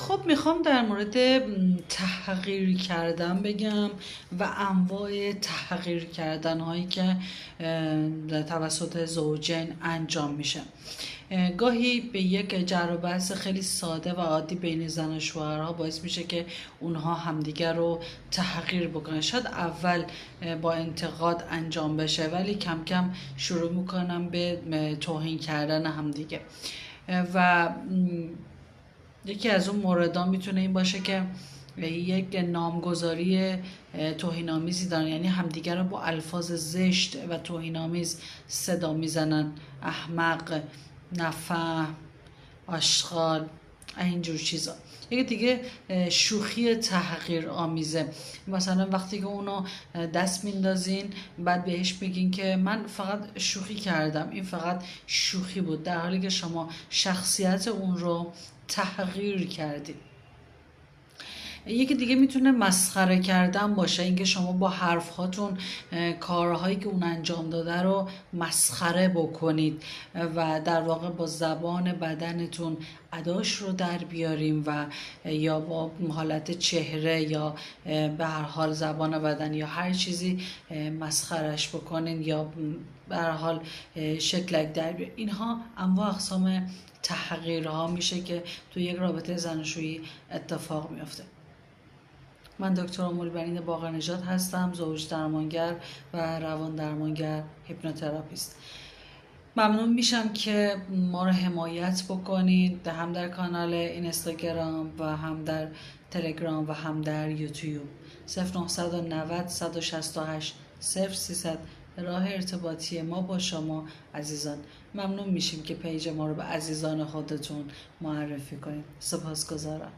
خب میخوام در مورد تحقیر کردن بگم و انواع تحقیر کردن هایی که توسط زوجین انجام میشه. گاهی به یک جر و بحث خیلی ساده و عادی بین زن و شوهرها باعث میشه که اونها همدیگر رو تحقیر بکنن. شاید اول با انتقاد انجام بشه ولی کم کم شروع میکنن به توهین کردن همدیگه و یکی از اون موردها میتونه این باشه که یک نامگذاری توهین‌آمیزی دارن، یعنی همدیگر رو با الفاظ زشت و توهین‌آمیز صدا میزنن: احمق، نفهم، آشغال، اینجور چیزا. یکی دیگه شوخی تحقیر آمیزه، مثلا وقتی که اونو دست میندازین بعد بهش بگین که من فقط شوخی کردم، این فقط شوخی بود، در حالی که شما شخصیت اون رو تحقیر کردید. یکی دیگه میتونه مسخره کردن باشه، اینکه شما با حرف هاتون کارهایی که اون انجام داده رو مسخره بکنید و در واقع با زبان بدنتون اداش رو در بیاریم و یا با حالت چهره یا به هر حال زبان بدن یا هر چیزی مسخرش بکنین یا به هر حال شکلک در بیارین. اینها انواع اقسام تحقیرها میشه که تو یک رابطه زناشویی اتفاق میفته. من دکتر امولبرین باقرنژاد هستم، زوج درمانگر و روان درمانگر، هیپنوتراپیست. ممنون میشم که ما رو حمایت بکنید، هم در کانال اینستاگرام و هم در تلگرام و هم در یوتیوب. 0990 168 0300 راه ارتباطی ما با شما عزیزان. ممنون میشیم که پیج ما رو به عزیزان خودتون معرفی کنید. سپاسگزارم.